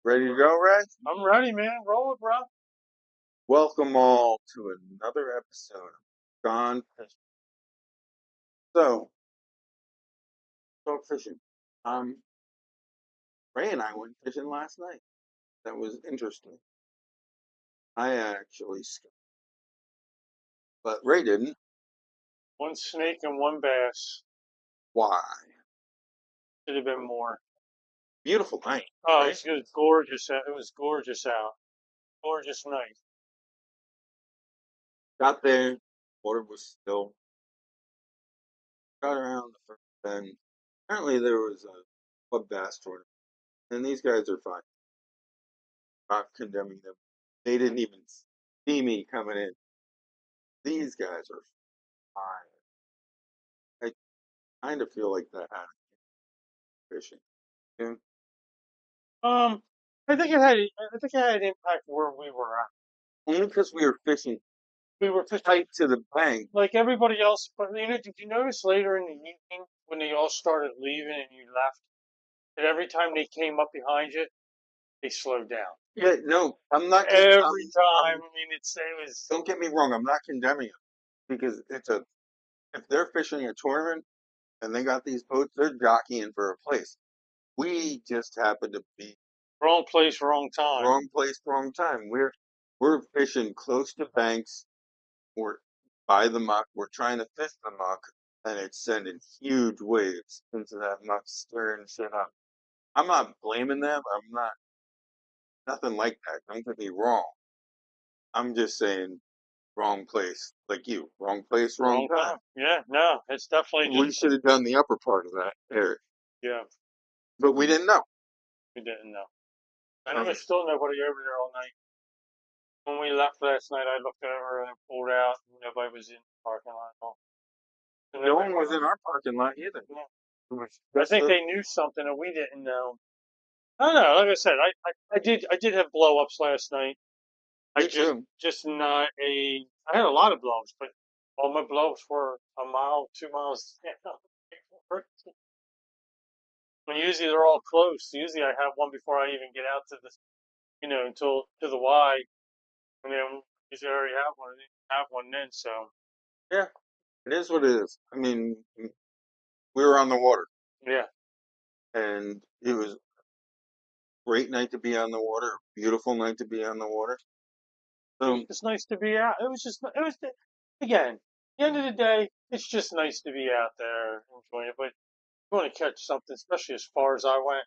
Ready to go, Ray? I'm ready, man. Roll it, bro. Welcome all to another episode of Gone Fishing. So, go fishing. Um, Ray and I went fishing last night. That was interesting. I actually skipped, but Ray didn't. One snake and one bass. Why? Should have been more. Beautiful night, Oh, right? it was gorgeous. It was gorgeous out. Gorgeous night. Got there, water was still. Got around the first bend. Apparently, there was a club bass tournament, and these guys are fine. Not condemning them. They didn't even see me coming in. These guys are fine. I kind of feel like that out fishing. Yeah. Um, I think it had impact where we were at. Only because we were fishing We were fishing tight to the bank. like everybody else. But did you notice later in the evening when they all started leaving and you left, that every time they came up behind you, they slowed down. Yeah, no, I'm not. Every time. I mean, it was. Don't get me wrong. I'm not condemning them because it's a. If they're fishing a tournament and they got these boats, they're jockeying for a place. We just happen to be Wrong place, wrong time. wrong place, wrong time. We're fishing close to banks. We're by the muck. We're trying to fish the muck, and it's sending huge waves into that muck, stirring shit up. I'm not blaming them. I'm not nothing like that. Don't get me wrong. I'm just saying wrong place, like you. Wrong place, wrong Wrong time. time. Yeah, no, it's definitely We just, should have done the upper part of that area, yeah, but we didn't know. we didn't know. And there Um, was still nobody over there all night. When we left last night, I looked over and pulled out. Nobody was in the parking lot at all. And no nobody one was was. in our parking lot either. Yeah. It was I just think they knew something that we didn't know. I don't know. Like I said, I did have blow ups last night. I me too. just not a. I had a lot of blow ups, but all my blow ups were a mile, 2 miles down. When usually they're all close. Usually I have one before I even get out to the, until to the Y, and then usually I already have one. I didn't have one then, so Yeah, it is what it is. I mean, we were on the water, yeah, and it was a great night to be on the water. Beautiful night to be on the water. it was So just nice to be out. It was again. At the end of the day, it's just nice to be out there enjoying it. But you want to catch something, especially as far as I went.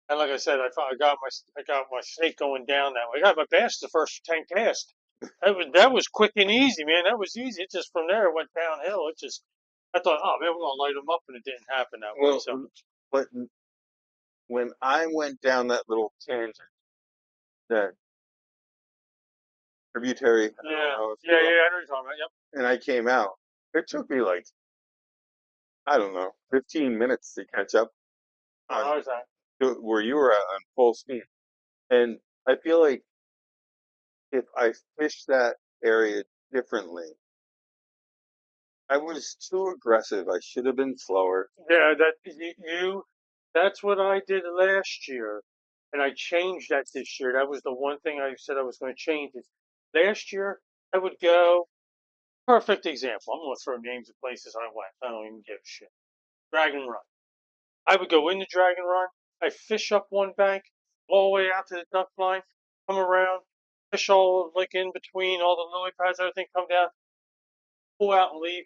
And like I said, I got my snake going down that way. I got my bass the first 10 cast. That was quick and easy, man. That was easy. It just from there it went downhill. It just I thought, oh man, we're gonna light them up, and it didn't happen that way. well, So but when I went down that little tangent, that tributary, I don't yeah, know if yeah, you will, yeah. I know what you're talking about. Yep. and I came out. It took me like I don't know, 15 minutes to catch up on How was that? to where you were at on full speed. And I feel like if I fished that area differently, I was too aggressive. I should have been slower. Yeah, that's what I did last year, and I changed that this year. That was the one thing I said I was going to change. Is last year I would go. Perfect example. I'm going to throw names of places I went. I don't even give a shit. Dragon Run. I would go in the Dragon Run. I fish up one bank, all the way out to the duck line, come around, fish all like in between all the lily pads, everything, come down, pull out and leave.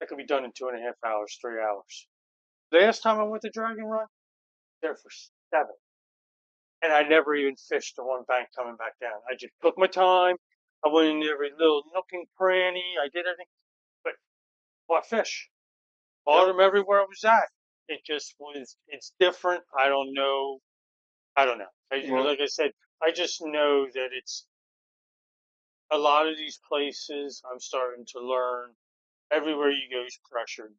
That could be done in 2.5 hours, 3 hours. Last time I went to Dragon Run, there for 7. And I never even fished the one bank coming back down. I just took my time. I went in every little nook and cranny. I did everything, but caught fish. Caught Yep. them everywhere I was at. It just was. It's different. I don't know. I don't know. Well, Like I said, I just know that it's a lot of these places. I'm starting to learn. Everywhere you go is pressured.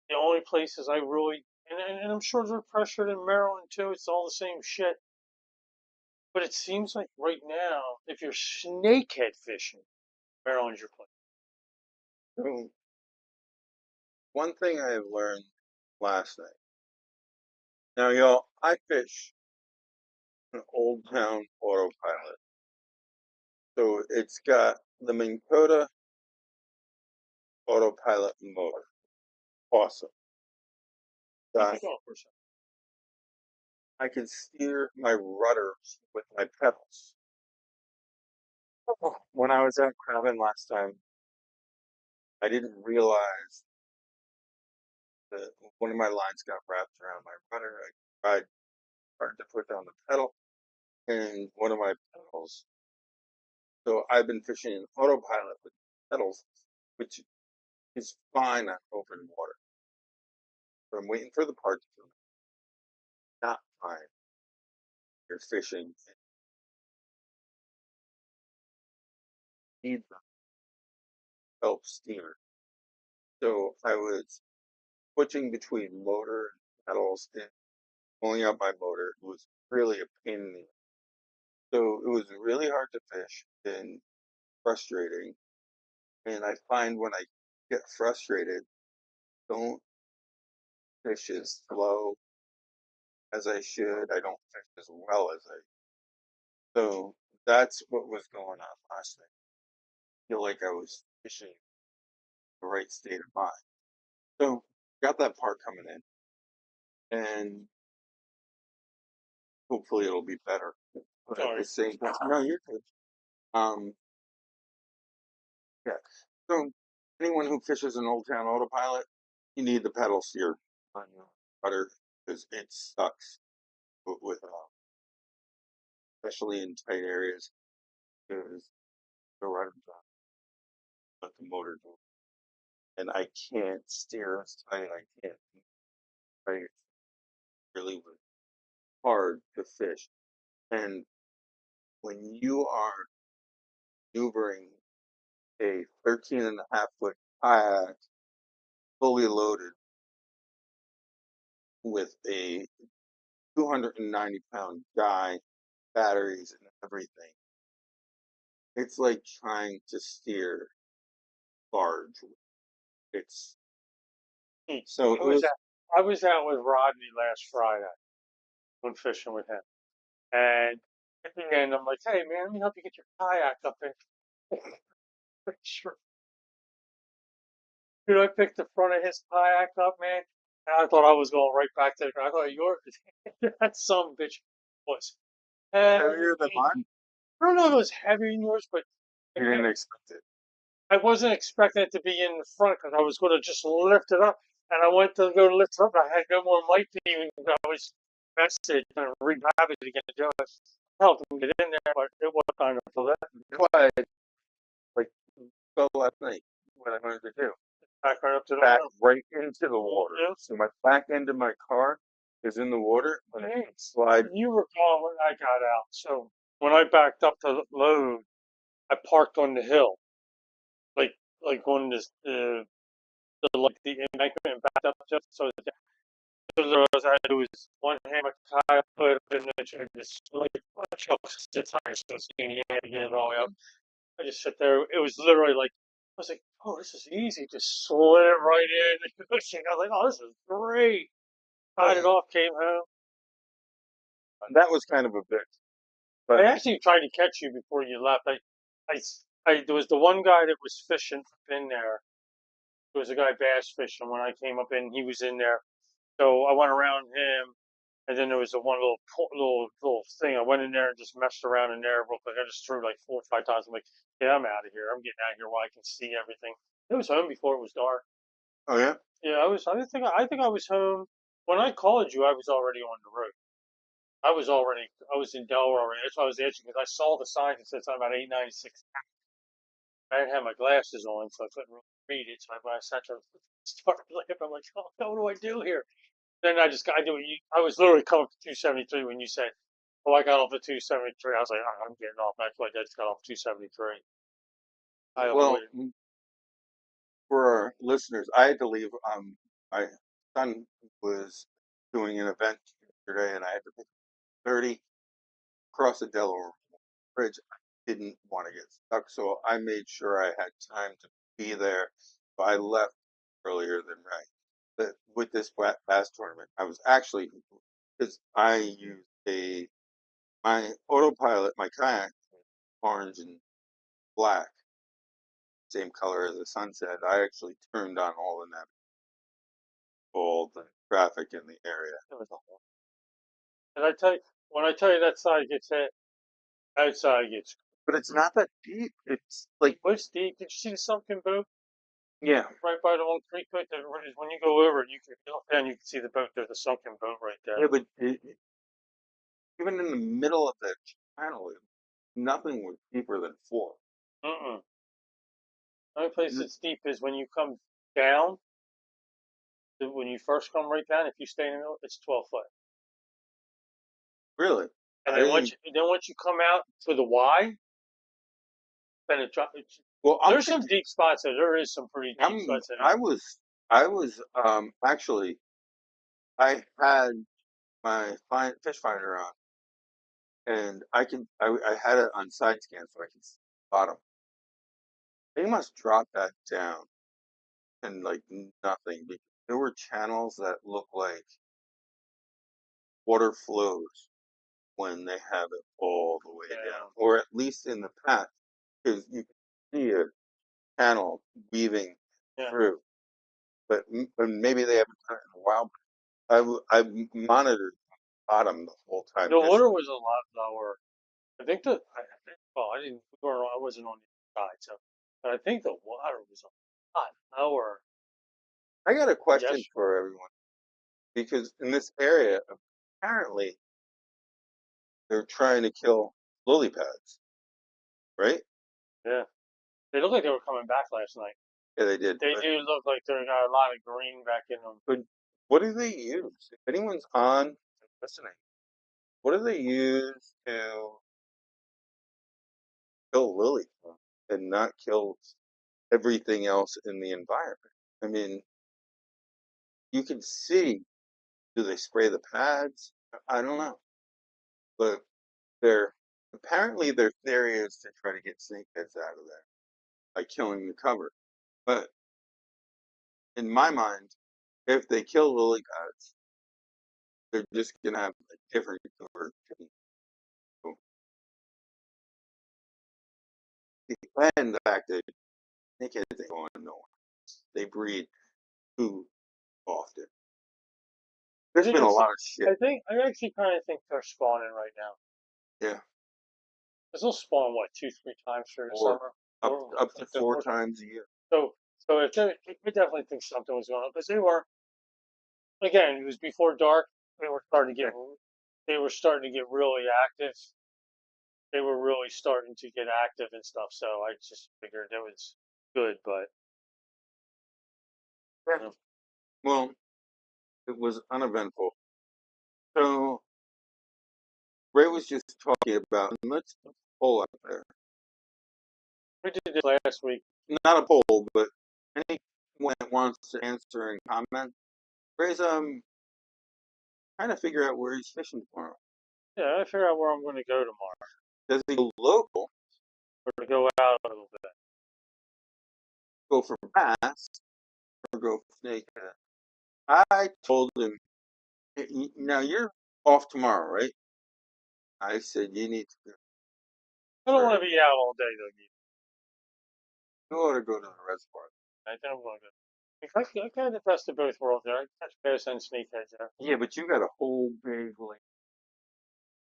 The only places I really, and I'm sure they're pressured in Maryland too. It's all the same shit. But it seems like right now, if you're snakehead fishing, Maryland's your place. so one thing I learned last night. Now, y'all, I fish an Old Town autopilot. So it's got the Minn Kota autopilot motor. Awesome. Keep Got it going for a second. I can steer my rudders with my pedals. When I was at Craven last time, I didn't realize that one of my lines got wrapped around my rudder. I tried hard to put down the pedal, and one of my pedals. So I've been fishing in autopilot with pedals, which is fine on open water. But I'm waiting for the part to come. Not fine. You're fishing. Need the help steer. So I was switching between motor and pedals and pulling out my motor. It was really a pain in the ass. So it was really hard to fish and frustrating. And I find when I get frustrated, don't fish as slow as I should. I don't fish as well as I. So that's what was going on last night. I feel like I was fishing the right state of mind. So got that part coming in, and hopefully it'll be better. But at the Sorry. same time, no, you're good. Um, yeah. So anyone who fishes an Old Town autopilot, you need the pedal steer on your rudder because it sucks with especially in tight areas because the rudder drop, let the motor go, and I can't steer as tight. I can't. I really was hard to fish, and when you are maneuvering a 13 and a half foot kayak fully loaded with a 290-pound guy, batteries, and everything. It's like trying to steer barge. It's Hmm. so it I was was. out. I was out with Rodney last Friday. Went fishing with him, and at the end, I'm like, "Hey, man, let me help you get your kayak up there." Sure. Dude, I picked the front of his kayak up, man, and I thought I was going right back to the ground. I thought yours, that some bitch was Heavier than heavy. mine? I don't know if it was heavier than yours, but You didn't expect it. I wasn't expecting it to be in the front because I was going to just lift it up, and I went to go lift it up. I had no more might beam. I was invested and rehab it again. Just helped him get in there, but it was kind of for that. Why, like, fell last night. What I wanted to do. Back right up to the Back well. right into the water. Yeah. So my back end of my car is in the water, and I Hey, can slide. you recall when I got out. So when I backed up to load, I parked on the hill, like on this like the embankment and backed up just so that all I had to do was one hand my kayak put up in the and just like chucks the tires so skinny had to get it all out. I just sit there. It was literally like I was like, oh, this is easy. Just slid it right in. I was like, oh, this is great. Tied it Oh, off, came home. that was kind of a bit, I but actually tried to catch you before you left. There was the one guy that was fishing up in there. There was a guy bass fishing when I came up in. He was in there, so I went around him, and then there was the one little thing. I went in there and just messed around in there real quick. I just threw like 4 or 5 times. I'm like, yeah, I'm out of here. I'm getting out of here while I can see everything. It was home before it was dark. oh yeah. Yeah, I was. I think I was home when I called you. I was already on the road. I was in Delaware already. That's why I was asking because I saw the sign that said something about 896. I didn't have my glasses on, so I couldn't really read it. So when I sat there, started laughing. I'm like, oh, what do I do here? Then I do. I was literally coming up to 273 when you said, "Oh, I got off at 273." I was like, "Oh, I'm getting off." That's why I just got off 273. I Well, avoided. for our listeners, I had to leave. My son was doing an event yesterday, and I had to pick 30 across the Delaware Bridge. I didn't want to get stuck, so I made sure I had time to be there. So I left earlier than right. But with this bass tournament, I was actually because I used a my autopilot, my kayak, orange and black, same color as the sunset. I actually turned on all the traffic in the area. It was a whole. And I tell you, when I tell you that side gets hit, outside gets. But it's not that deep. It's like, What's deep? Did you see the sunken boat yeah, right by the old creek? Right there, when you go over, you can look down, you can see the boat. There's a sunken boat right there. yeah, but even in the middle of the channel, nothing was deeper than 4. Mm-mm. The only place N- that's deep is when you come down. When you first come right down, if you stay in the middle, it's 12 foot. Really, And I didn't. then once you come out to the Y, then it drops. Well, I'm There's some thinking. deep spots there. There is some pretty deep I'm. spots there. I was actually. I had my fish finder on, and I had it on side scan so I could see the bottom. They must drop that down and like nothing because there were channels that look like water flows when they have it all the way down, Yeah, or at least in the path, because you can see a channel weaving yeah. through. But and maybe they haven't done it in a while. I monitored the bottom the whole time. The Just water was a lot lower. I think that. Well, I didn't. I wasn't on the side, so. But I think the water was a lot lower. I got a question Yes. for everyone because in this area, apparently they're trying to kill lily pads, right? Yeah. They looked like they were coming back last night. Yeah, they did. They do look like they got a lot of green back in them. But what do they use? If anyone's on listening, what do they use to kill lily and not kill everything else in the environment? I mean, you can see, do they spray the pads? I don't know. But they're apparently their theory is to try to get snake heads out of there by killing the cover. But in my mind, if they kill lily pads, they're just gonna have a different cover. And the fact that snake heads ain't going nowhere. They breed too often. I There's think been a it's. lot of shit. I actually kind of think they're spawning right now. Yeah, Because they'll spawn what 2, 3 times through the or summer, up or up to up to four 4 times. times a year. So if they, we definitely think something was going on because they were again. It was before dark. They were starting to Yeah, get. They were starting to get really active. They were really starting to get active and stuff. So I just figured it was good, but yeah. you know, Well, it was uneventful. So Ray was just talking about, and let's put a poll up there. we did this last week. Not a poll, but anyone that wants to answer and comment. Ray's trying to figure out where he's fishing tomorrow. Yeah, I figure out where I'm going to go tomorrow. Does he go local Or to go out a little bit. go for bass or go for snake? I told him, now you're off tomorrow, right? I said, you need to I don't want start, to be out all day though. you ought to go to the reservoir. I don't want to. I kind of the best of both worlds there. I catch bass and sneakheads there. Yeah, but you got a whole big lake.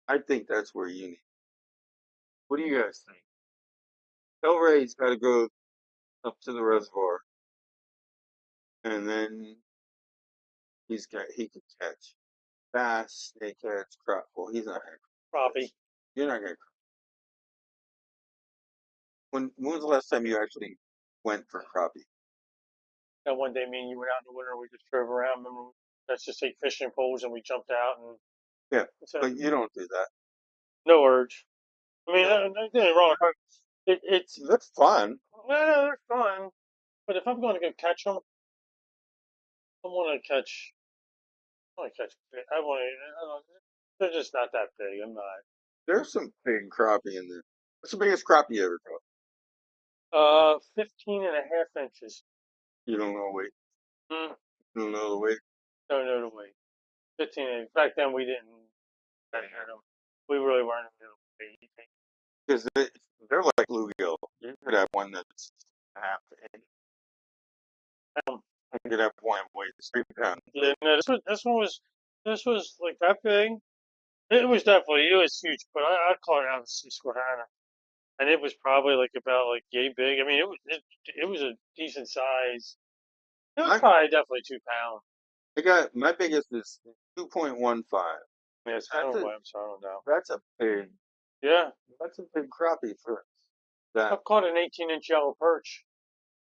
I think that's where you need. What do you guys think? Tell Ray's got to go up to the reservoir, and then he can catch bass, snakeheads, crop. Well, he's not gonna catch Crappie. fish. You're not gonna. When was the last time you actually went for crappie? And one day, me and you went out in the winter. We just drove around. Remember, let's just take fishing poles, and we jumped out, and Yeah, so but you don't do that. no urge. I mean, No, don't get me wrong. It's that's fun. no, they're fun. But if I'm going to go catch them, I want to catch. I want to catch. I want to. I don't, they're just not that big. I'm not. There's some big crappie in there. What's the biggest crappie you ever caught? 15.5 inches. You don't know the weight. Mm, You don't know the weight. don't know the weight. 15. Back then we didn't measure them. We really weren't able to eat anything. because they're like bluegill. You could have one that's half inch. Um, You could have one that weighs 3 pounds. yeah, no, this was like that big. It was huge, but I caught it out of Susquehanna, and it was probably like about like yay big. I mean, it was a decent size. It was My probably definitely 2 pounds. I got my biggest is 2.15. Yes, I That's don't a blame, so I don't know. that's a big Yeah, that's a big crappie for that. I've caught an 18-inch yellow perch.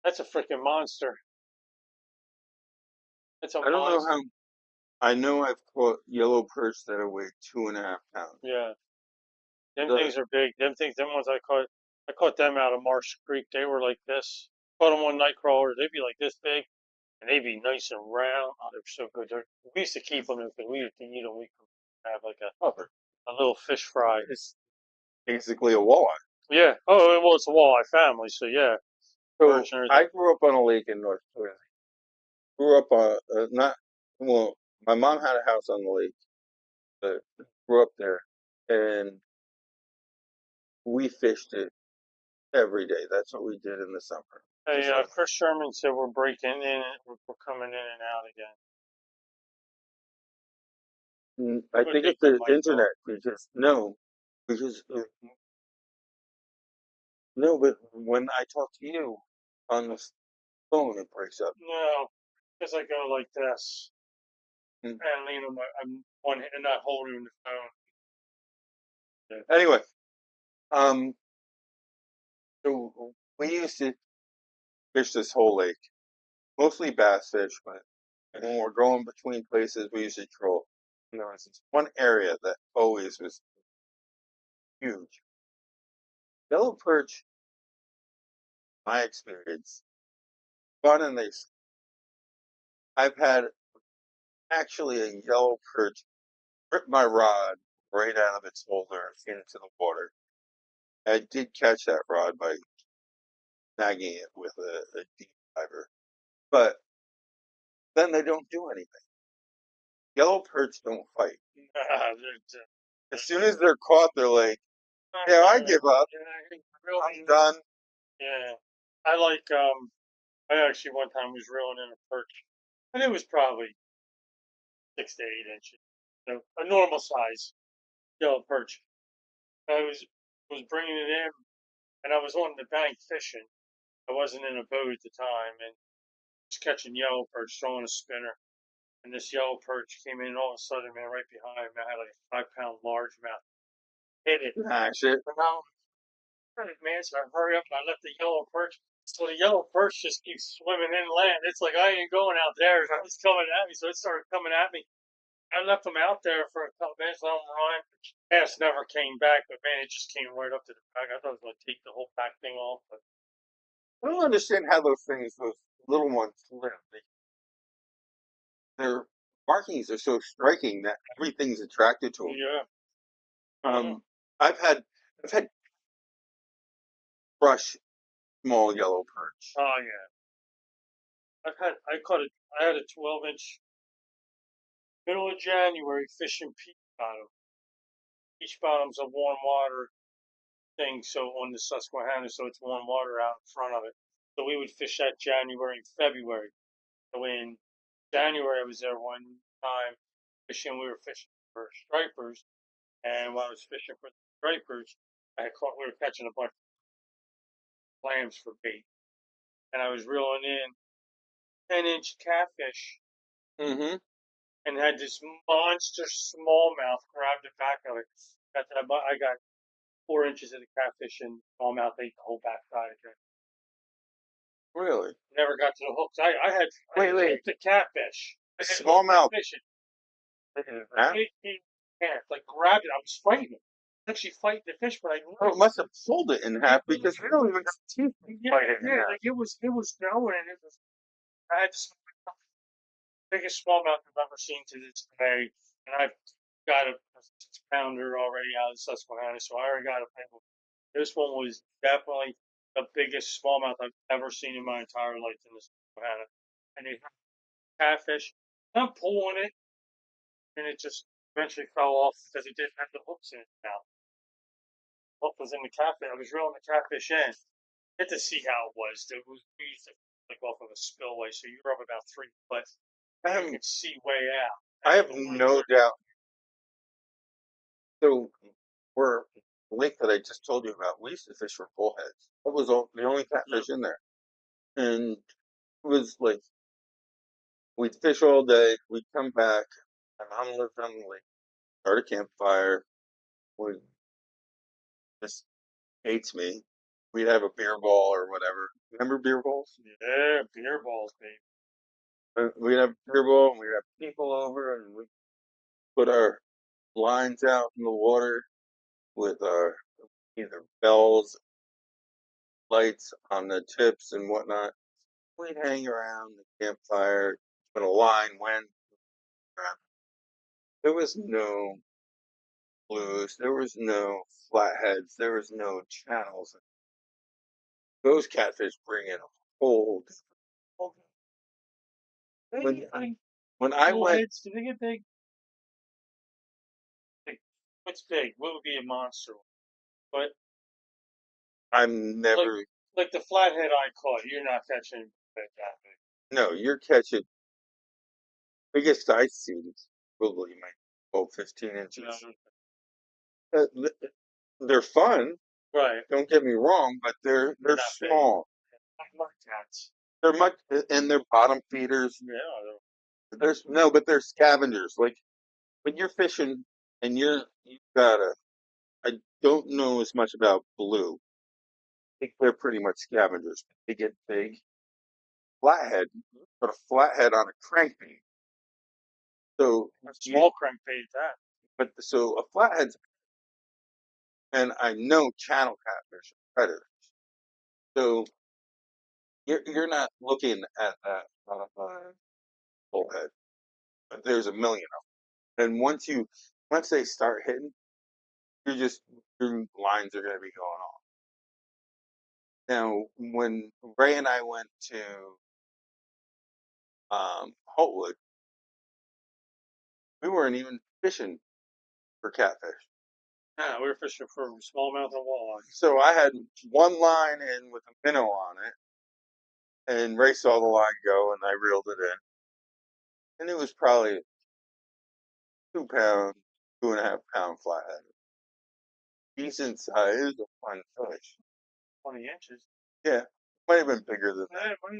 That's a freaking monster. It's a I don't know monster. how. I know I've caught yellow perch that are weighed 2.5 pounds. Yeah, them The things are big. Them ones I caught them out of Marsh Creek. They were like this. Caught them on night crawlers. They'd be like this big, and they'd be nice and round. Oh, they're so good. We used to keep them because we used to eat them. We could have like cover a little fish fry. is basically a walleye. Yeah. Oh, well, it's a walleye family, so yeah, So perch and everything. I grew up on a lake in North Jersey. Grew up on not well. My mom had a house on the lake, but grew up there, and we fished it every day. That's what we did in the summer. Hey, Just like Chris Sherman said we're breaking in. We're coming in and out again. I I'm gonna think take it's that the mic off. internet because no, because no, but when I talk to you on the phone, it breaks up. No, because I go like this Mm. and lean on I'm one hand not holding the phone. Yeah. Anyway, um, so we used to fish this whole lake, mostly bass fish, but when we're going between places, we usually troll. And there was this one area that always was huge. Yellow perch, my experience, fun and they. I've had actually a yellow perch rip my rod right out of its holder into the water. I did catch that rod by snagging it with a deep diver, but then they don't do anything. Yellow perch don't fight. As soon as they're caught, they're like, "Yeah, I give up. I'm done." Yeah, I like I actually one time was reeling in a perch, and it was probably 6 to 8 inches, a normal size yellow perch. I was bringing it in, and I was on the bank fishing. I wasn't in a boat at the time, and was catching yellow perch, throwing a spinner. And this yellow perch came in all of a sudden, man, right behind me. I had like a 5 pound largemouth. Hit it. Smash it. And man, so I hurry up and I let the yellow perch. So the yellow perch just keeps swimming inland. It's like I ain't going out there. It's coming at me. So it started coming at me. I left him out there for a couple minutes, let him run. Bass never came back, but man, it just came right up to the back. I thought it was going to take the whole back thing off, but I don't understand how those little ones live. Their markings are so striking that everything's attracted to them. yeah. Uh-huh. Um, I've had crush small yellow perch. Oh yeah. I had a 12-inch middle of January fishing peach bottom. Peach bottom's a warm water thing, so on the Susquehanna, so it's warm water out in front of it. So we would fish that January and February. So in January, I was there one time fishing. We were fishing for stripers, and while I was fishing for the stripers, we were catching a bunch of clams for bait, and I was reeling in 10-inch catfish, Mm-hmm. and had this monster smallmouth grabbed the back of it. I got 4 inches of the catfish, and smallmouth ate the whole backside of it. Really? Never got to the hooks. I Wait, had wait. hooked the catfish. I had hooked the Smallmouth. fish. Huh? He can't like grabbed it. I was fighting it. Actually fighting the fish, but I Oh, it knew must have pulled it in half because we don't even got teeth to yeah, bite it in yeah, half. like it was going and it was I had the biggest smallmouth I've ever seen to this day. And I've got a 6 pounder already out of Susquehanna, so I already got a pimple. This one was definitely the biggest smallmouth I've ever seen in my entire life in the Susquehanna. And it had catfish. I'm pulling it and it just Eventually fell off because he didn't have the hooks in it now. Hook was in the catfish. I was reeling the catfish in. Get to see how it was. There was we used to like off of a spillway, so you're up about 3 foot, I and you have, could see way out. I And have the no water, doubt. So we're the lake that I just told you about. We used to fish for bullheads. That was the only yeah, catfish in there, and it was like we'd fish all day. We'd come back. My mom lived on the lake. Start a campfire. We just hates me. We'd have a beer ball or whatever. Remember beer balls? yeah, beer balls, baby. We'd have a beer ball and we'd have people over and we put our lines out in the water with our either bells, lights on the tips and whatnot. We'd hang around the campfire when a line went. There was no blues, there was no flatheads, there was no channels. Those catfish bring in a whole when Maybe I when I went, bullheads. Do they get big? Like, what's big? What would be a monster? But I'm like never. like the flathead I caught, you're not catching that big. No, you're catching biggest I see is probably my 12, 15 You know, inches. Uh, th- they're fun. right? Don't get me wrong, but They're they're not big. small. Like my cats. They're much, and they're bottom feeders. Yeah, There's no, but they're scavengers. Like when you're fishing and you've got a. I don't know as much about blue. I think they're pretty much scavengers. They get big. Flathead, put a flathead on a crankbait. So they're you, small crankbait at that. but so a flathead's, and I know channel catfish are predators. So you're not looking at that bullhead, but there's a million of them. And once they start hitting, you're just your lines are going to be going off. Now, when Ray and I went to Holtwood, we weren't even fishing for catfish. Yeah, we were fishing for smallmouth and walleye. So I had one line in with a minnow on it, and Ray saw the line go, and I reeled it in, and it was probably 2 pound, 2.5 pound flathead. Decent size, a fun fish. 20 inches. Yeah, might have been bigger than that, Yeah, what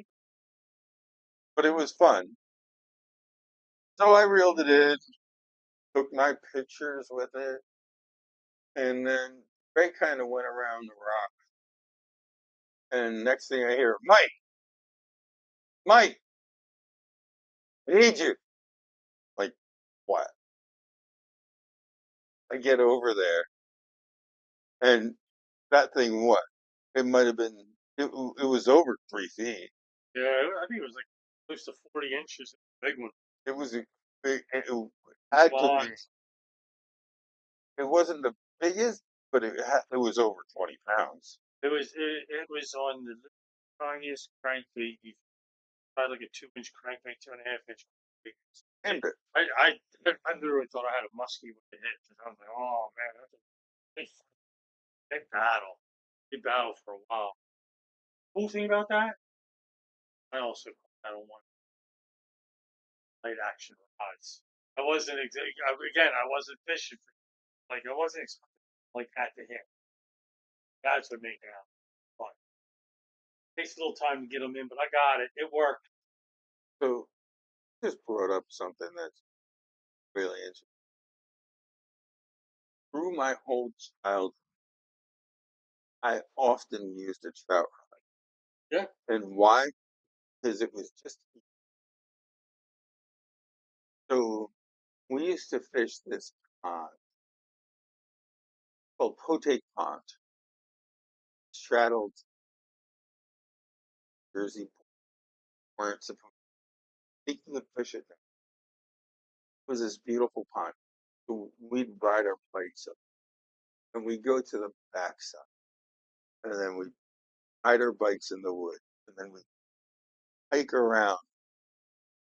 but it was fun. So I reeled it in, took my pictures with it, and then Ray kind of went around the rock. And next thing I hear, Mike, Mike, I need you. Like, what? I get over there, and that thing, what? It might have been, it was over 3 feet. yeah, I think it was like close to 40 inches. Big one. It was, it had to be, Walleye. it wasn't the biggest, but it was over 20 pounds. It was on the tiniest crankbait. You probably like a 2 inch crankbait, 2.5 inch. And It, I literally thought I had a muskie with the hit. I was like, oh man, that's a big, big battle. Big battle for a while. Cool thing about that, I also I don't want light action rods. I wasn't again. I wasn't fishing for like I wasn't expecting like that to hit. That's what made it happen. Fun. Takes a little time to get them in, but I got it. It worked. so just brought up something that's really interesting. Through my whole childhood, I often used a trout rod. Yeah. And why? Because it was just so we used to fish this pond called Pote Pond, straddled Jersey, weren't supposed to take the fish at night. It was this beautiful pond. So we'd ride our bikes up and we'd go to the backside and then we'd ride our bikes in the woods and then we'd hike around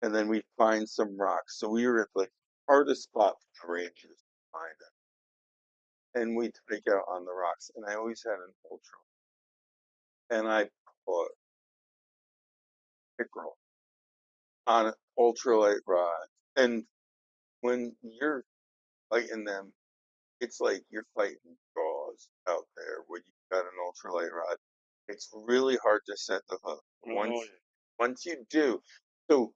and then we'd find some rocks. So we were at like hardest spot for the range is to find it. And we take out on the rocks. And I always had an ultra. And I put pickerel on an ultralight rod. And when you're fighting them, it's like you're fighting jaws out there when you've got an ultralight rod. It's really hard to set the hook. Oh, Once you do, so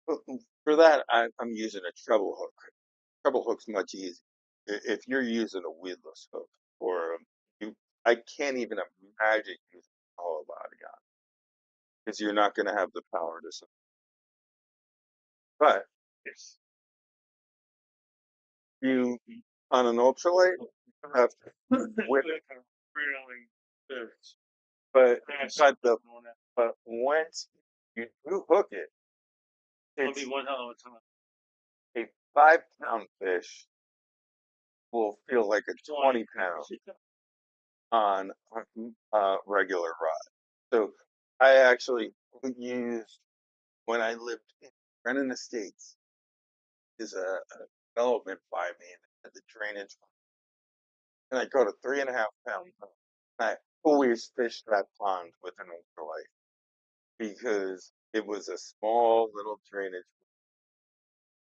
uh, for that I'm using a treble hook. Treble hook's much easier. If you're using a weedless hook or you, I can't even imagine using a hollow body on because you're not going to have the power to. But yes. you on an ultralight you have to whip it. Like a really good But fast but the on that. but once you do hook it, It'll be it's one hell of a time. a 5 pound fish will feel like a 20 20 pound pounds. on a regular rod. So I actually used when I lived in Brennan Estates is a development by me at the drainage, and I caught a 3.5 pound. I always fished that pond with an ultralight because it was a small little drainage,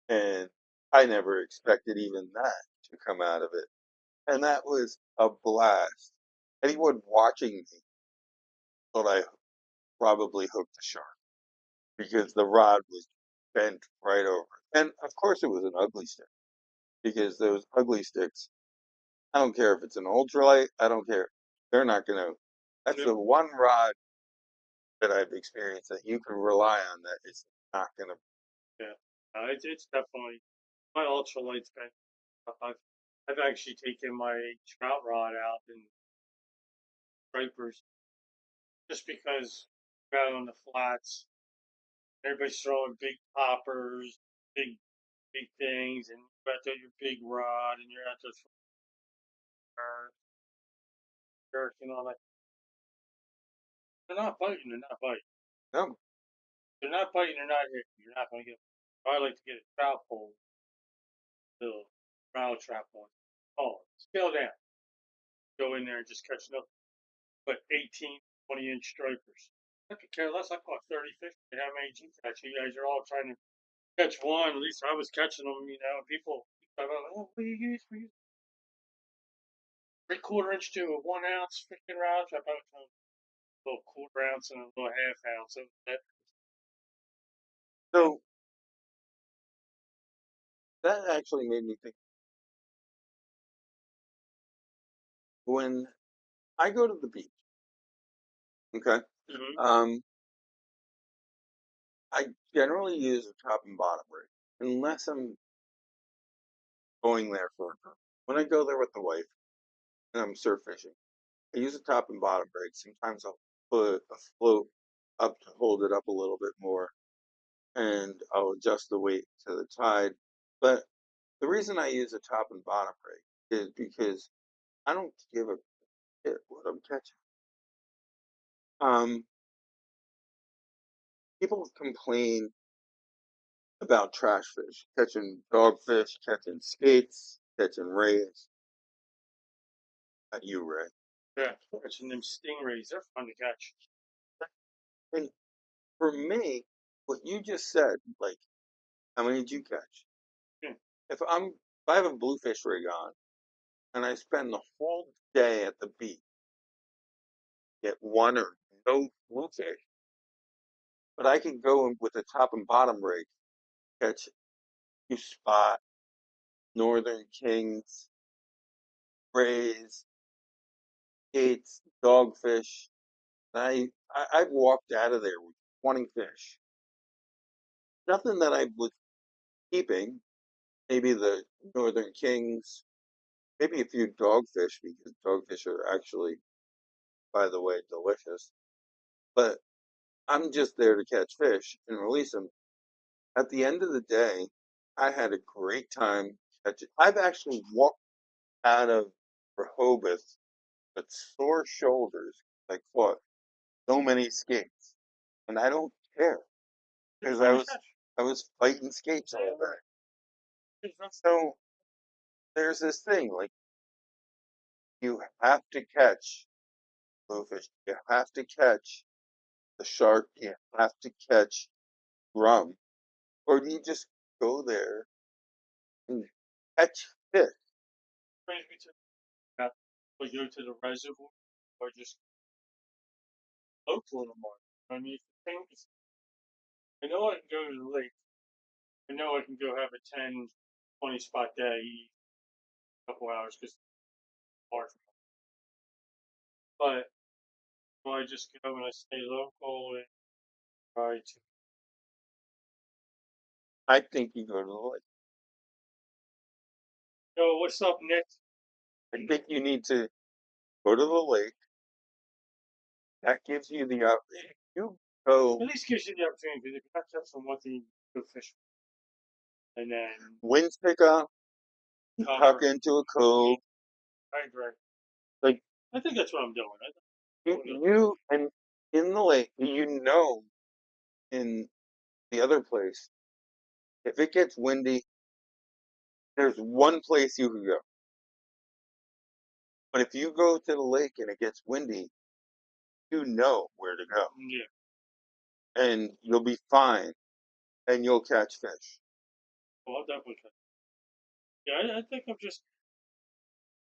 and I never expected even that to come out of it. And that was a blast. Anyone watching me thought I probably hooked a shark because the rod was bent right over. And of course, it was an ugly stick because those ugly sticks, I don't care if it's an ultralight, I don't care. They're not going to. That's Nope. the one rod that I've experienced that you can rely on that it's not going to. Yeah. It's definitely my ultralight's been tough. I've actually taken my trout rod out in stripers just because out on the flats, everybody's throwing big poppers, big things, and you're out there your big rod, and you're out there throwing jerk and all that. They're not biting. They're not biting. No, They're not biting. They're not hitting. You're not going to get. I like to get a trout pole, little rattle trap one. Oh, scale down. Go in there and just catch nothing but 18, 20-inch stripers. I could care less. I caught 30, 50. How many did you catch? You guys are all trying to catch one. At least I was catching them, People talk about, oh, what do you use? 3/4 inch to a 1 ounce freaking round trap. I was a little 1/4 ounce and a little half ounce. So so that actually made me think when I go to the beach, okay, mm-hmm. um, I generally use a top and bottom rig unless I'm going there for a purpose. When I go there with the wife and I'm surf fishing, I use a top and bottom rig. Sometimes I'll put a float up to hold it up a little bit more, and I'll adjust the weight to the tide. But the reason I use a top and bottom rig is because I don't give a shit what I'm catching. Um, People complain about trash fish, catching dogfish, catching skates, catching rays. Not you, Ray. Yeah, catching them stingrays. They're fun to catch. And for me, what you just said, like, how many did you catch? Yeah. If I have a bluefish rig on and I spend the whole day at the beach, get one or no bluefish, but I could go in with a top and bottom rig, catch you spot, northern kings, rays, skates, dogfish. I've walked out of there with 20 fish. Nothing that I was keeping, maybe the northern kings, maybe a few dogfish because dogfish are actually, by the way, delicious. But I'm just there to catch fish and release them. At the end of the day, I had a great time catching. I've actually walked out of Rehoboth with sore shoulders. I caught so many skates, and I don't care They're because fun to catch. I was fighting skates all day. So there's this thing like you have to catch bluefish, you have to catch the shark, you have to catch drum, or do you just go there and catch fish? Brings me to that. We go to the reservoir or just local in the morning. I mean, I know I can go to the lake. I know I can go have a 10, 20 spot day, eat a couple hours because it's far from home. But well, I just go and I stay local and try to. I think you go to the lake. So what's up next? I think you need to go to the lake. That gives you the you At go least gives you the opportunity because if you're not touching one thing, go fish and then winds pick up, you tuck cover. into a cove, I agree. like I think that's what I'm doing. you and in the lake, in the other place, if it gets windy, there's one place you can go. But if you go to the lake and it gets windy, you know where to go, Yeah. and you'll be fine, and you'll catch fish. Well, I'll definitely. Yeah, I think I'm just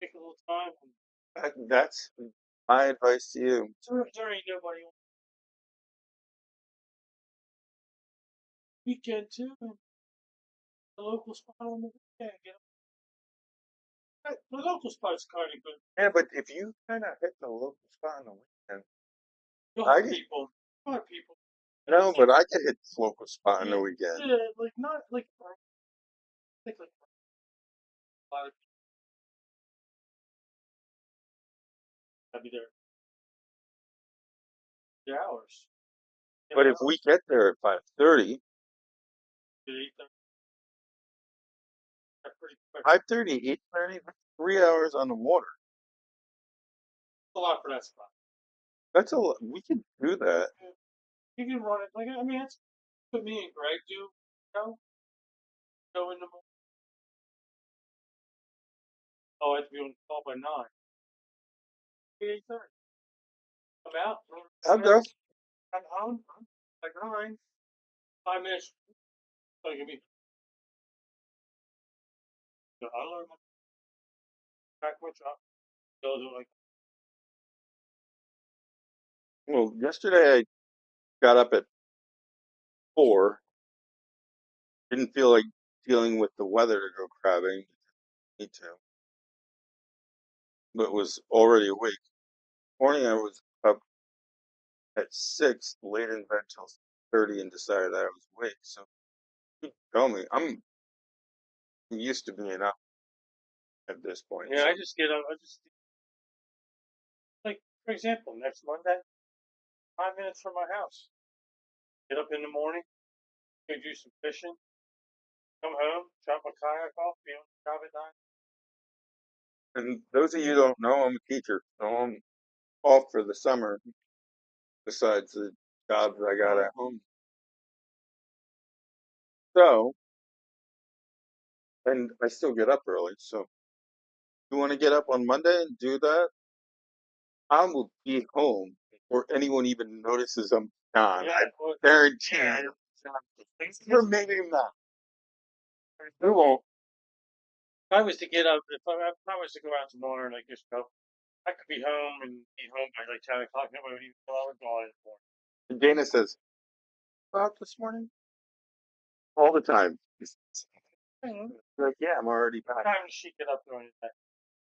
taking a little time. That's my advice to you. There ain't nobody on the weekend too. And the local spot on the weekend. The local spot's kind of good. Yeah, but if you kind of hit the local spot on the weekend, You'll I have get, people. You'll have people. And no, it's like, but I could hit the local spot on the yeah, weekend. yeah, like not like I think like a lot of people will be there 3 hours. But Yeah, if we get there at 5:30, they eat them. They're pretty quick. 5:30, 8:30, that's 3 hours on the water. It's a lot for that spot. That's a lot. We could do that. Yeah. You can run it like I mean that's what me and Greg do. You know, go in the morning. Oh, I have to be on the call by 9. 8:30. I'm out. I'll go. I'm home by 9. 5 minutes. So give me. I learn my back my truck. They'll do it like Well, yesterday I got up at 4. Didn't feel like dealing with the weather to go crabbing. Need to, but was already awake. Morning I was up at 6, laid in bed till 30, and decided that I was awake. So you tell me, I'm used to being up at this point. yeah. So I just get up. I just like for example, next Monday, 5 minutes from my house. Get up in the morning, go do some fishing, come home, drop my kayak off, be on the job at 9. and those of you who don't know, I'm a teacher, so I'm off for the summer. Besides the jobs I got at home, so and I still get up early. So you want to get up on Monday and do that? I will be home before anyone even notices I'm gone. Yeah, I well, guarantee yeah. you. Or maybe not. You won't. If I was to get up, if I was to go out tomorrow and I just go, I could be home and be home by like 10 o'clock. Nobody would even know I was gone in the morning. And Dana says, "Out this morning?" All the time. Mm-hmm. Like, yeah, I'm already What back. time does she get up during the day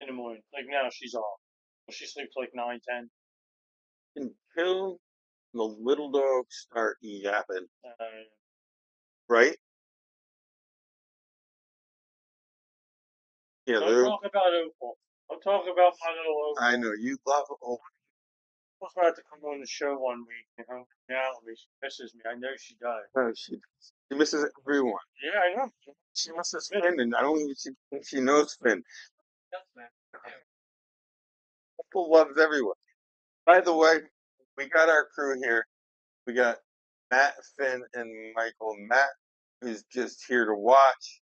in the morning? Like now she's off. Well, she sleeps like 9, 10. Until the little dogs start yapping, Uh, right? Yeah, don't they're. talk about Opal. Don't talk about my little I Opal. know you love. Oh, Opal's about to come on the show one week and hang out with me. She misses me. I know she does. no, she misses everyone. Yeah, I know. She misses Miss Finn, and I don't even think she knows Finn. yes, man. Yeah. Apple loves everyone. By the way, we got our crew here. We got Matt, Finn, and Michael. Matt is just here to watch.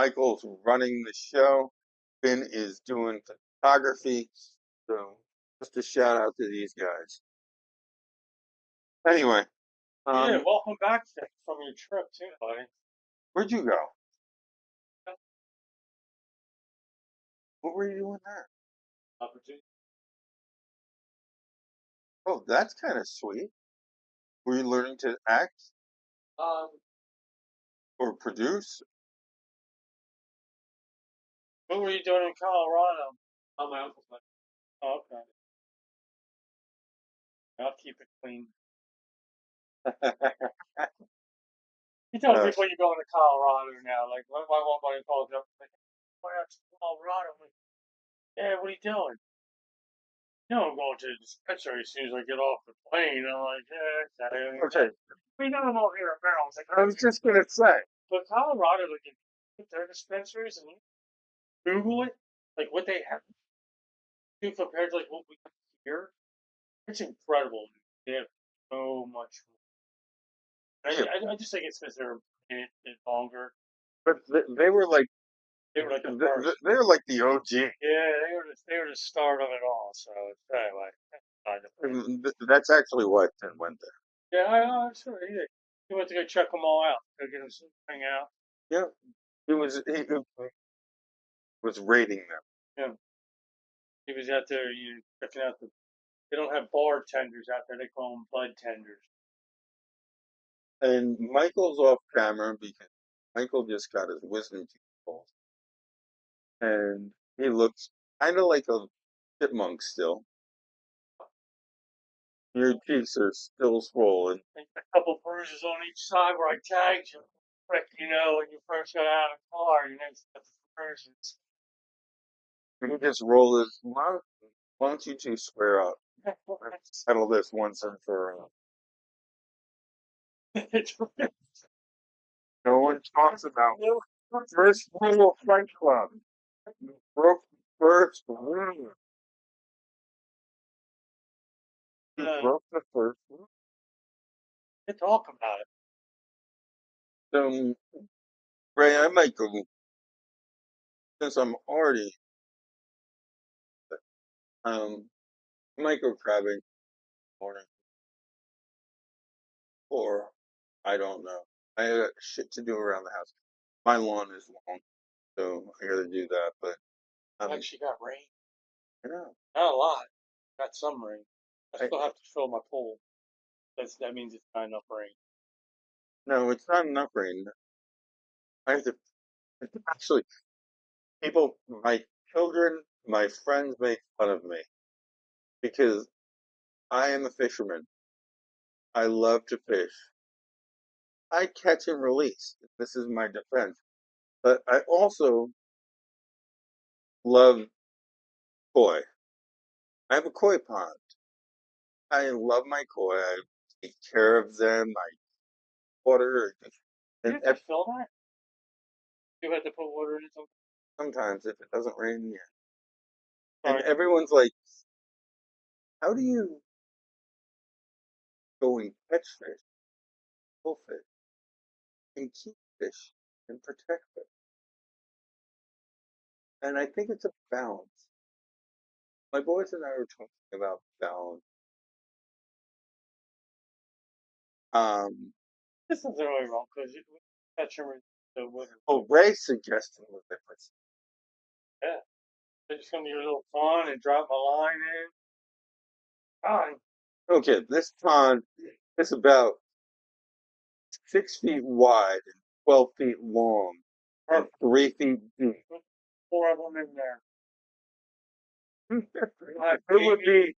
Michael's running the show. Finn is doing photography. So just a shout out to these guys. Anyway, Yeah, um, welcome back from your trip too, buddy. where'd you go? What were you doing there? Opportunity. Oh, that's kind of sweet. Were you learning to act Um, or produce? what were you doing in Colorado? On my uncle's place. Oh, okay. I'll keep it clean. You tell Uh, people you're going to Colorado now. Like, my one buddy calls up, like, why out to Colorado? I'm like, yeah, what are you doing? You know, I'm going to the dispensary as soon as I get off the plane. I'm like, yeah, okay. okay, We got them over here at Barrel. I was like, I was just gonna say. but Colorado, like, if you their dispensaries and you Google it, like what they have to compared to like what we have here, it's incredible. They have so much. Yeah, I just think it's because they're in it longer. but they were like They were like the first. they were like the OG. Yeah, they were the start of it all. So anyway, that's kind of thing. That's actually why Finn went Yeah, I sure he went to go check them all out. Go get him some hang out. there. Yeah, he was rating them. Yeah, he was out there, checking out the. They don't have bartenders out there. They call them bud tenders. And Michael's off camera because Michael just got his wisdom teeth pulled, and he looks kind of like a chipmunk still. Your cheeks are still swollen. A couple bruises on each side where I tagged you. Quick, when you first got out of the car, got the bruises. He just roll his. Why don't you two square up? Let's settle this once and for all. It's No one talks about first rule of Fight Club. Broke the first rule. He broke the first rule. to talk about it. So, Ray, I might go since I'm already um micro crabbing morning, or I don't know. I got shit to do around the house. My lawn is long, so I gotta do that. But I um, actually got rain. I know. Not a lot. Got some rain. I I still have to fill my pool. That means it's not enough rain. no, it's not enough rain. I have to actually. People, my children, my friends make fun of me because I am a fisherman. I love to fish. I catch and release. This is my defense. But I also love koi. I have a koi pond. I love my koi. I take care of them. I water, You and have to fill that? You have to put water in it sometimes if it doesn't rain, yeah. And Sorry. everyone's like, "How do you go and catch fish, pull fish, and keep fish, and protect fish?" And I think it's a balance. My boys and I were talking about balance. Um, This isn't really wrong because you catch them in the winter. oh, Ray's suggestion was different. Yeah. I just come to your little pond and drop my line in. Fine. Okay, this pond is about 6 feet wide and 12 feet long and Perfect. 3 feet deep. Four of them in there. It would be.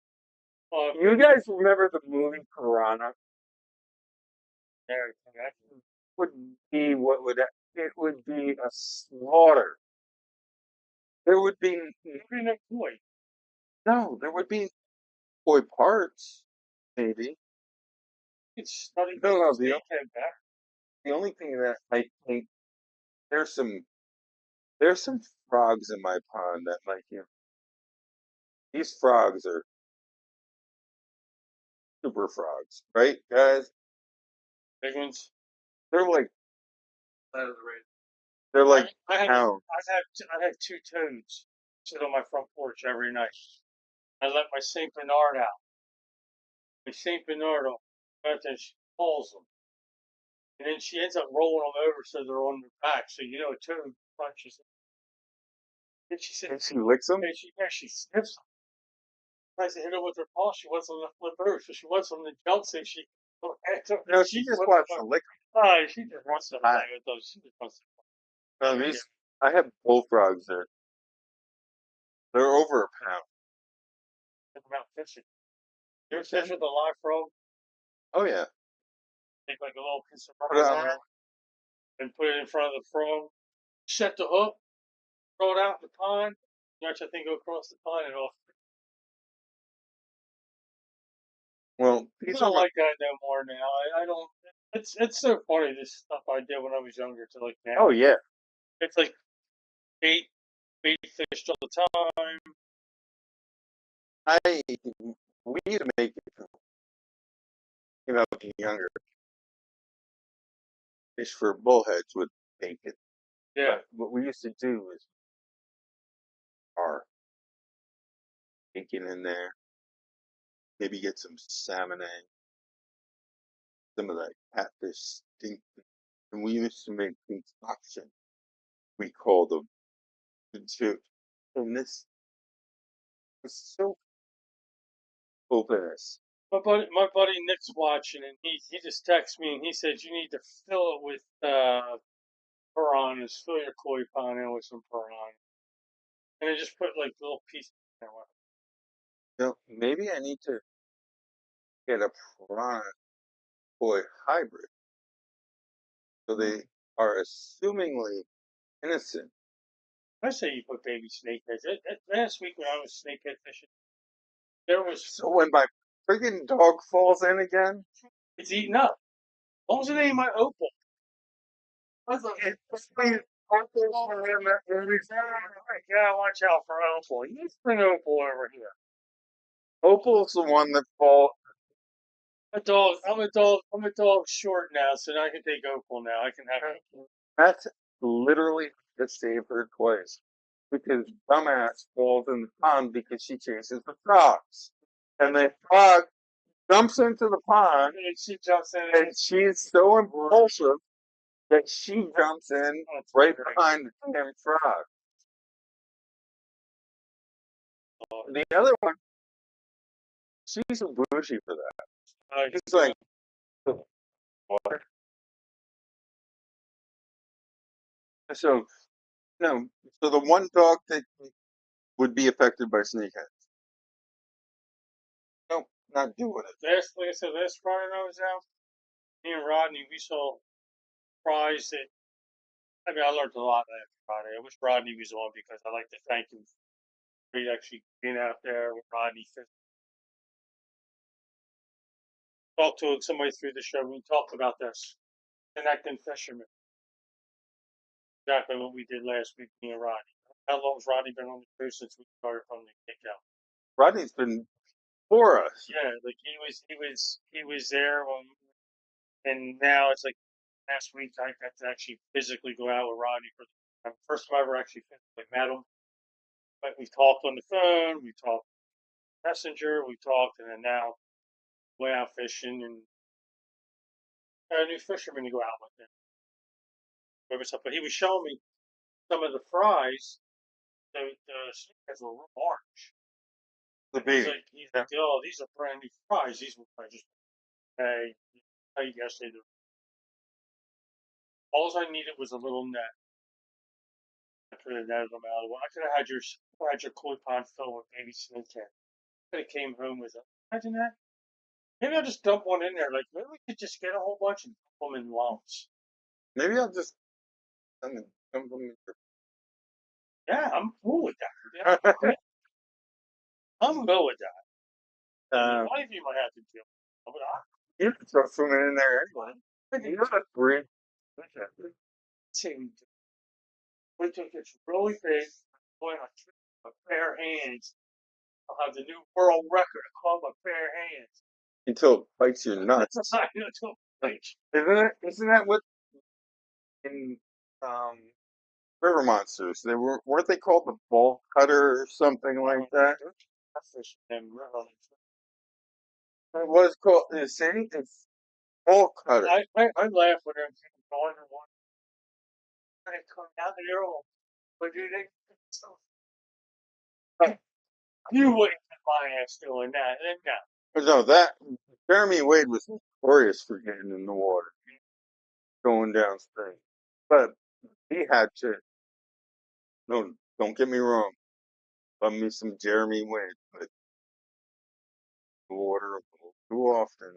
Uh, You guys remember the movie Piranha? everything. Would be what would it would be a slaughter. There would be Maybe next week. no, there would be toy parts, maybe. It's study No, no, snake head back. the only thing that I think there's some frogs in my pond that like these frogs are super frogs, right, guys? Big ones. They're like Out of the rain. They're I, like I have pounds. I have two toads sit on my front porch every night. I let my Saint Bernard out. My Saint Bernardo, and she calls them, and then she ends up rolling them over so they're on their back. So you know a toad punches them. And she said, And she licks them. and she sniffs them. Tries to hit them with her paw. She wants them to flip over, so she wants them to jump. So she No, she just wants to lick she just wants to them. play with those. She just wants to No, play. Yeah, these I have bullfrogs there. They're over a pound. think about fishing. You ever fish Fishing? with a live frog? Oh yeah. Take like a little piece of Put it rubber on band there. and put it in front of the frog. Set the hook, throw it out in the pond. Watch that thing go across the pond and off. Well, I these are don't my like that no more now. I don't. It's so funny this stuff I did when I was younger to like oh now. yeah. It's like bait bait fish all the time. I we used to make it you know being younger fish for bullheads with bacon. Yeah. But what we used to do is our bacon in there, maybe get some salmon egg, some of that catfish stink. And we used to make concoction. We called them the two. And this was so open. My buddy Nick's watching, and he just texted me and he said you need to fill it with piranhas. Fill your koi pond in with some piranha, and then just put like little pieces in there. No, maybe I need to get a piranha koi hybrid so they are assumingly innocent. I say you put baby snakeheads. Last week when I was snakehead fishing, there was So when my friggin' dog falls in again, it's eaten up. What was the name of my opal? I was like, it's been awful for him every Yeah, watch out for opal. You bring opal over here. Opal's the one that fall. I'm a dog short now, so now I can take opal now. I can have opal. That's literally the save her twice. Because dumbass falls in the pond because she chases the frogs. And the frog jumps into the pond And she jumps in and she's so impulsive that she jumps in right behind the damn frog. The other one, she's a bougie for that. She's like, water. So, no. So the one dog that would be affected by snakeheads. Nope, not doing it. like I said, last Friday I was out, me and Rodney, we saw fries that, I mean, I learned a lot last Friday. I wish Rodney was on because I like to thank him for actually being out there with Rodney. Talked to somebody through the show. We talked about this. Connecting fishermen. Exactly what we did last week, me and Rodney. How long has Rodney been on the crew since we started from the kick out? Rodney's been for us. Yeah, like he was there when, and now it's like last week I got to actually physically go out with Rodney for the first time I ever actually physically met him. But we talked on the phone, we talked messenger, we talked, and then now way out fishing and got a new fisherman to go out with him. But he was showing me some of the fries. The snake has a little orange. The baby. He's like, oh, these are brand new fries. These were I just hey, I guess they do. All I needed was a little net. I could have netted them out. I could have had your koi pond filled with baby snake head. Could have came home with it. Imagine that. Maybe I'll just dump one in there. Like maybe we could just get a whole bunch and dump them in lumps. Maybe I'll just compliment Yeah, I'm cool with that. her. Yeah, I'm good with that. uh, One of you might have to deal. But you can throw some in there anyway. You gotta breathe. I we took this really big, boy, my bare hands. I'll have the new world record called my bare hands. Until it bites your nuts. I know, it's a bitch. Isn't that what in um river monsters. They weren't they called the ball cutter or something like that? Catfish and river. It was called. See, it's ball cutter. I laugh when I'm going to one and they come down and they're all, but do they? So, you wouldn't get my ass doing that, and no. But no, that Jeremy Wade was notorious for getting in the water, going downstream. But he had to. No, don't get me wrong. Love me some Jeremy Wade, but the water a little too often.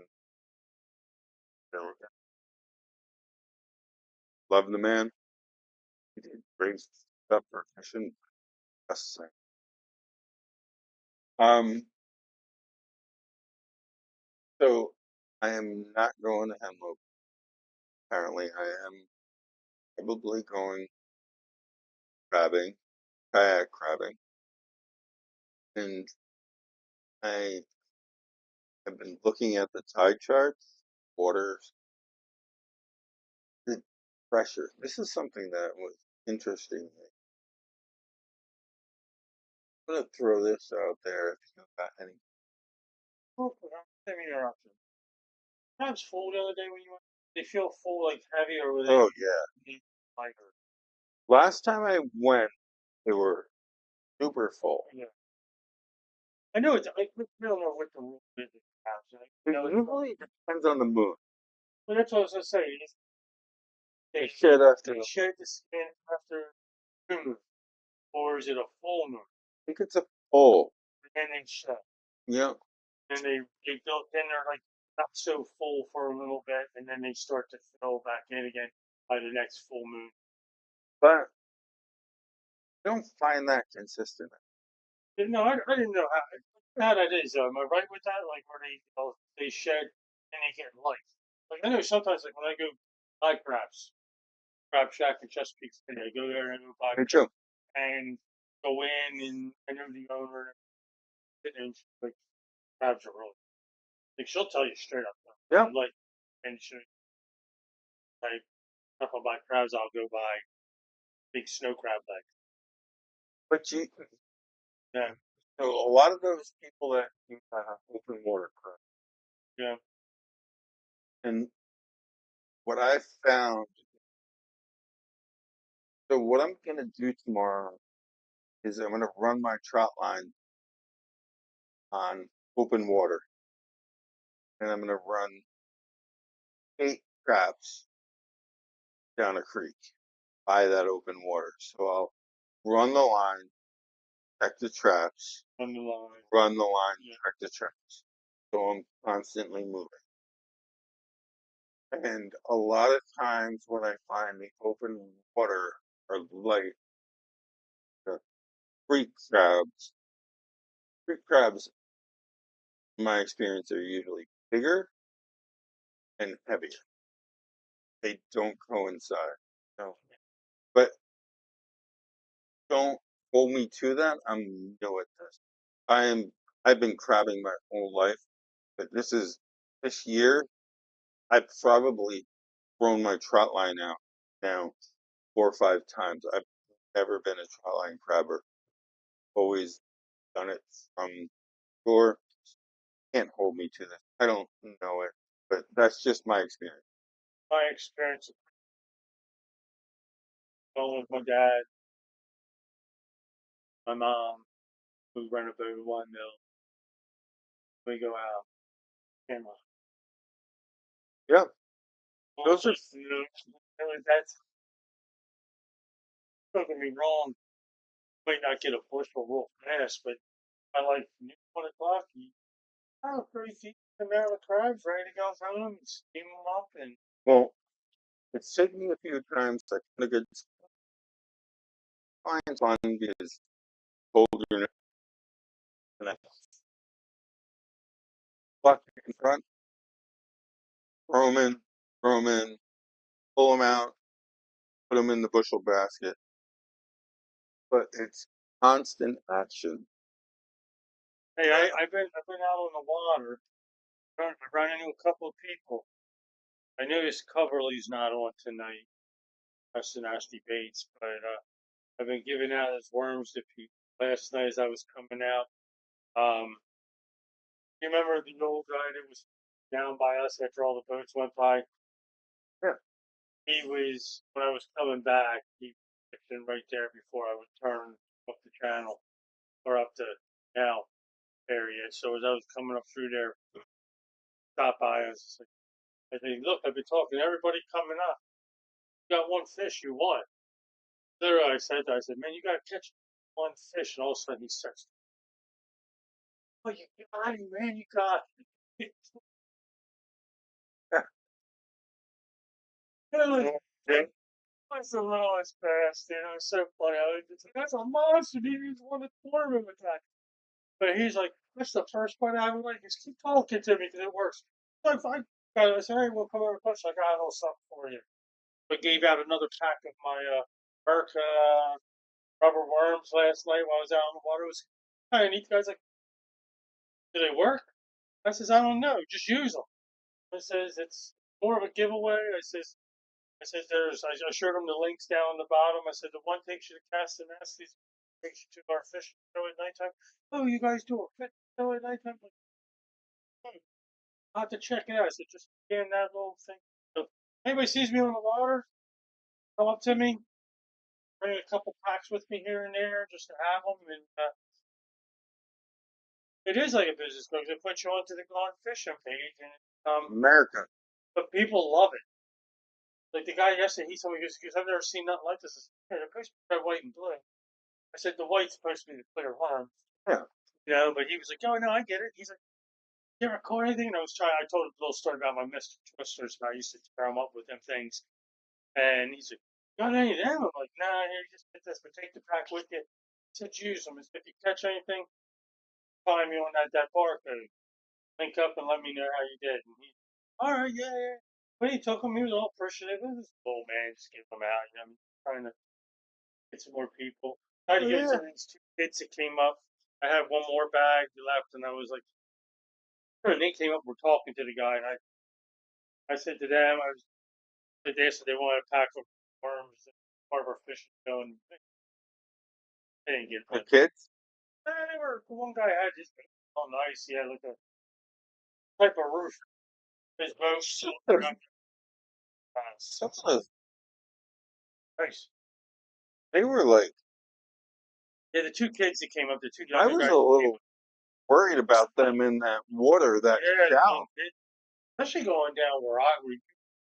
You know, love the man. He did great stuff for fishing. Just saying. Um, so I am not going to Hemlock. Apparently, I am probably going crabbing, kayak crabbing, and I have been looking at the tide charts, waters, the pressure. This is something that was interesting. I'm gonna throw this out there if you got any. Oh, let me interrupt you. Times full the other day when you went. They feel full like heavy or were they Oh yeah. lighter? Last time I went, they were super full. Yeah. I know it's like we don't know what the rule is in the house. Like, you It know, usually depends on the moon. but that's what I was gonna say. They shed after. They I shed the skin after new moon, or is it a full moon? think it's a full. And then they shed, Yeah, and they built. Then they're like not so full for a little bit, and then they start to fill back in again by the next full moon. but I don't find that consistent. No, I didn't know how that is. Am I right with that? Like where they shed and they get light. Like I know sometimes like when I go buy crab shack in Chesapeake City, I go there and I go buy Me too. and go in and I know the owner and she's like crabs are really like she'll tell you straight up Yeah, like and she like if I buy crabs I'll go buy big snow crab legs. but you, Yeah, so a lot of those people that do open water craft, yeah. and what I found, so what I'm gonna do tomorrow is I'm gonna run my trot line on open water, and I'm gonna run 8 traps down a creek by that open water. So I'll run the line, check the traps, On the line. run the line, Yeah. check the traps. So I'm constantly moving. And a lot of times when I find the open water are like the creek crabs, in my experience, are usually bigger and heavier. They don't coincide. No. But don't hold me to that. I'm new at this. I am I've been crabbing my whole life, but this year I've probably thrown my trot line out now 4 or 5 times. I've never been a trot line crabber. Always done it from shore. Can't hold me to this. I don't know it, but that's just my experience. My experience going with my dad, my mom, we run a boat at one mill. We go out. And Yeah, well, those are that's don't get me wrong. Might not get a bushel real fast, but by like 1 o'clock, you have a pretty decent amount of crabs ready to go home and steam them up. And well. It's taken me a few times. I kind of get fine because colder and I pluck in front, throw 'em in, throw 'em in, pull 'em out, put 'em in the bushel basket. But it's constant action. hey, I've been out on the water. I run into a couple of people. I noticed Coverly's not on tonight. That's the nasty baits, but I've been giving out as worms to people. Last night as I was coming out, um, you remember the old guy that was down by us after all the boats went by? Yeah. He was when I was coming back. He was fishing right there before I would turn up the channel or up the now area. So as I was coming up through there, stopped by. I said, look, I've been talking to everybody coming up. You got one fish you want. Literally, I said, man, you got to catch one fish. And all of a sudden he starts, oh, you got it, man, you got it. Okay. That's the lowest fast, you know, it's so funny. I was just like, that's a monster, dude. He's one of the tournament with that. But he's like, that's the first part I would like. Just keep talking to me because it works. So I said, hey, we'll come over close. I got a little something for you. But gave out another pack of my Merc rubber worms last night while I was out on the water. It was kind of neat. The guy's like, do they work? I says, I don't know. Just use them. I says, it's more of a giveaway. I said, I showed him the links down on the bottom. I said, the one takes you to Castanastes, takes you to our fishing show at nighttime. Oh, you guys do a fishing show at nighttime? Like, hey, I'll have to check it out. I said, just scan that little thing. So, anybody sees me on the water, come up to me, bring a couple packs with me here and there just to have them. And it is like a business because they put you onto the Gone Fishing page. And America. but people love it. Like the guy yesterday, he told me, he goes, I've never seen nothing like this. I said, hey, they're supposed to be red, white, and blue. I said, the white's supposed to be the clear line. Yeah. You know, but he was like, oh, no, I get it. He's like, you ever caught anything? And I told him a little story about my Mr. Twisters, and I used to tear them up with them things. And he's like, got any of them? I'm like, nah, here, just get this, but take the pack with you. I said, use them. If you catch anything, find me on that barcode. Link up and let me know how you did. And he, all right, yeah, yeah. But he took them. He was all appreciative. It was old man, just give them out. You know, I'm trying to get some more people. Try to Oh, give it yeah. to these two kids that came up. I had one more bag left, and I was like, and they came up. We're talking to the guy, and I said to them, they said they wanted a pack of worms, part of our fishing show, and they didn't get The that. kids? They were one guy had his all nice. He had like a type of roof. His boat got Some of those, nice. they were like, Yeah, the two kids that came up, the two I younger was guys a that came little up. worried about them in that water, that Yeah, shallow. especially going down where I we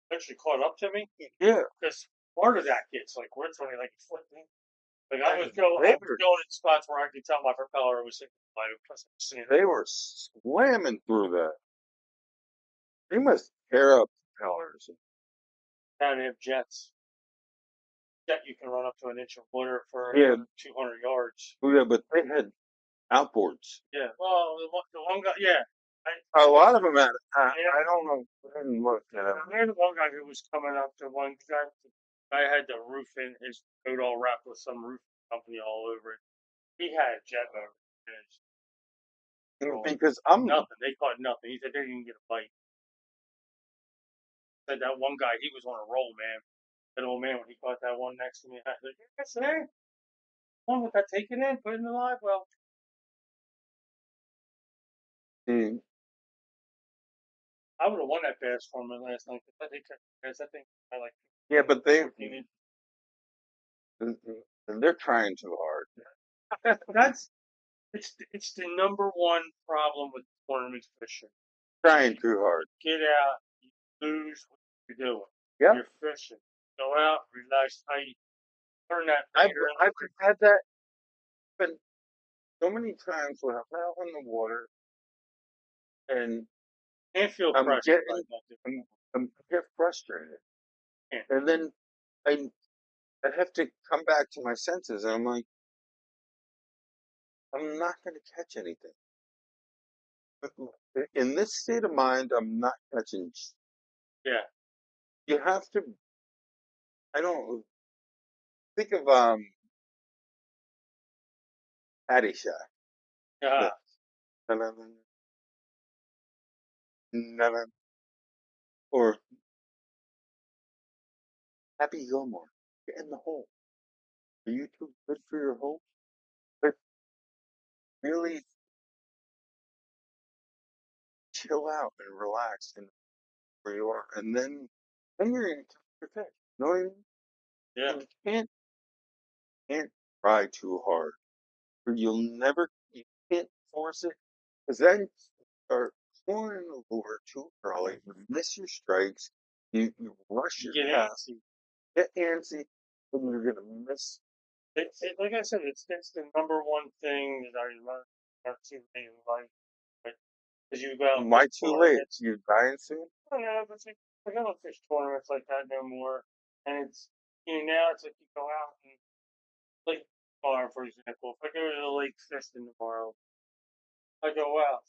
eventually caught up to me Yeah. because part of that gets like we're only like a foot deep. Like And I was going in spots where I could tell my propeller was sinking. Plus, I was seeing it they were slamming through that. They must tear up propellers. down. They have jets. Jet you can run up to an inch of water for Yeah, 200 yards. yeah, but they had outboards. Yeah. Well, the one guy, yeah. A lot of them had. Yeah. I don't know. I didn't look at them. I had one guy who was coming up to one guy. I had the roof in his coat all wrapped with some roof company all over it. He had jet motor. Because I'm Nothing. They caught nothing. He said they didn't get a bite. Said that one guy, he was on a roll, man. That old man, when he caught that one next to me, I said, yes, hey, one with that taken in, put it in the live well. mm, I would have won that bass tournament last night. That thing, that thing, I like yeah, but 14 inches. they're trying too hard. That's it's the number one problem with tournament fishing. Trying too hard. Get out, you lose what you're doing. Yeah, You're fishing. Go out, relax tight. Learn that I've later. I've had that happen so many times when I'm out in the water and Can't feel I'm pressure getting like that. I'm get frustrated, Can't. and then I I have to come back to my senses, and I'm like, I'm not going to catch anything. In this state of mind, I'm not catching. Yeah. You have to. I don't think of Caddyshack. Yeah. The or Happy Gilmore. Get in the hole. Are you too good for your home? But really chill out and relax and where you are, and then you're gonna catch your fish. You know what I mean? Yeah. And you can't try too hard, or you can't force it, because then you start pulling the lure too early. You miss your strikes. You rush You your get cast, antsy. get antsy, and you're gonna miss. Like I said, it's the number one thing that I learned not to be in life. Because you go out and fish Why too late? tournaments. You're dying soon. I don't know, but it's like, I don't fish tournaments like that no more. And it's, now it's like you go out and, like, tomorrow, for example, if I go to the lake fishing tomorrow, I go out.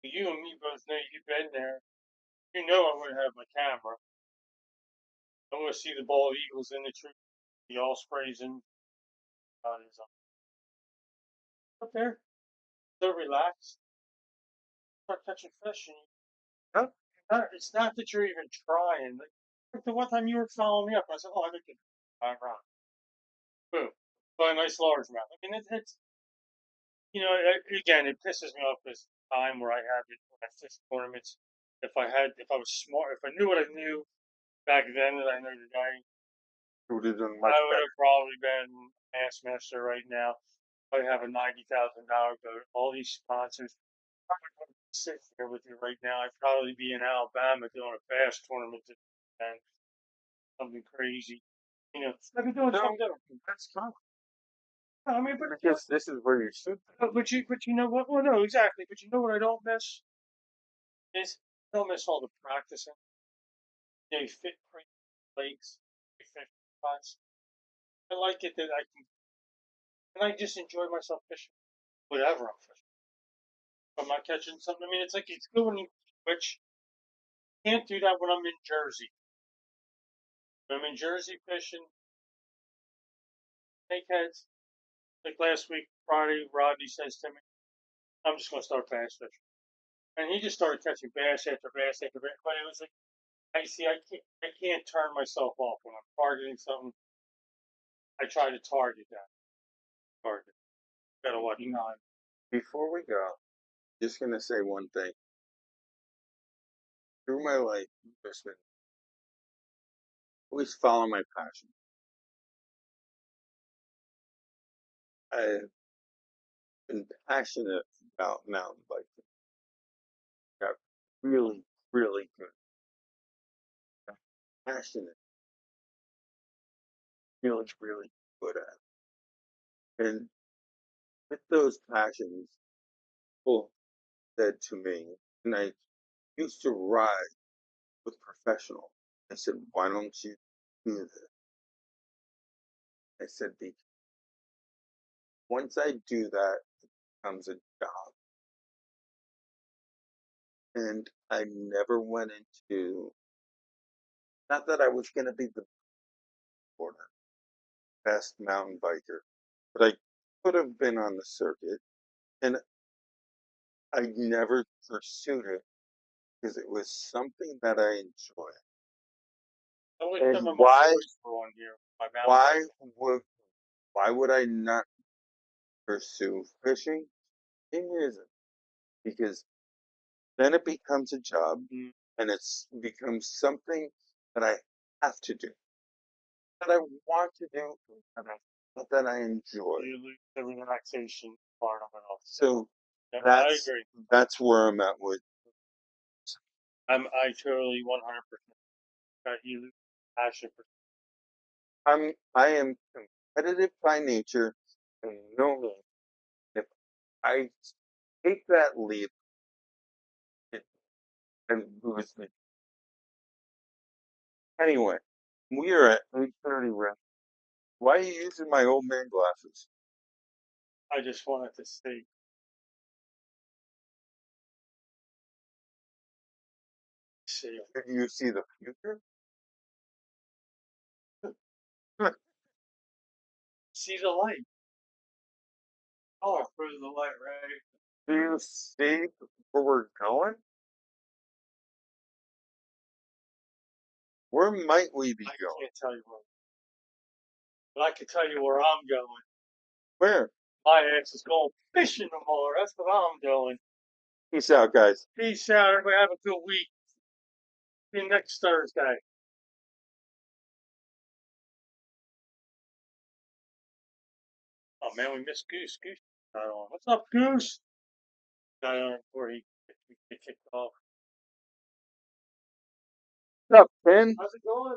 You and me both know you've been there. You know I'm going to have my camera. I'm going to see the bald eagles in the tree, the ospreys, and up there. So relaxed. Start catching fish. And Huh? it's not that you're even trying. Like the one time you were following me up, I said, "Oh, I think it's run." Boom, by a nice largemouth. I mean, it's again, it pisses me off this time where I have it when I fish tournaments. If I was smart, if I knew what I knew back then that I know today, You would have done much I would better. have probably been Bassmaster right now. I have a $90,000 boat. All these sponsors. I would sit here with you right now. I'd probably be in Alabama doing a bass tournament and something crazy. I'd be doing No, something different. that's fine. I mean, but Because this is where you should be. but you know what? Well, no, exactly. But you know what I don't miss is I don't miss all the practicing. You fit creek lakes, you fish spots. I like it that I can, and I just enjoy myself fishing, whatever I'm fishing. If I'm not catching something, I mean, it's like it's good when you switch. Can't do that when I'm in Jersey. When I'm in Jersey fishing snakeheads. Like last week, Friday, Rodney says to me, "I'm just going to start bass fishing," and he just started catching bass after bass after bass. But it was like, I can't turn myself off when I'm targeting something. I try to target that target. Gotta watch Mm, time. before we go, just gonna say one thing. Through my life, there's been always follow my passion. I've been passionate about mountain biking. Got really, really good. Got passionate, really, really good at it. And with those passions, people said to me, and I used to ride with professional. I said, why don't you do this? I said, because once I do that, it becomes a job. And I never went into, not that I was going to be the border best mountain biker, but I could have been on the circuit. And I never pursued it because it was something that I enjoyed. I wish some And of my boys were on here. My mountain bike. why would, why would I not pursue fishing? It isn't because then it becomes a job Mm. and it's becomes something that I have to do, that I want to do, and that I enjoy. You lose the relaxation part of it all. So Yeah, I that's agree. that's where I'm at with. I totally 100% got you lose passion for. I am competitive by nature, and no means if I take that leap it, and lose me. Anyway, we are at 8:30 right. Why are you using my old man glasses? I just wanted to see Did you see the future? see the light. Oh, through the light, right? Do you see where we're going? Where might we be I going? can't tell you what. But I can tell you where I'm going. Where? My ass is going fishing tomorrow. That's what I'm doing. Peace out, guys. Peace out. Everybody have a good week. See you next Thursday. Oh man, we missed Goose. Goose got on. What's up, Goose? Got on before he kicked off. What's up, Ken? How's it going?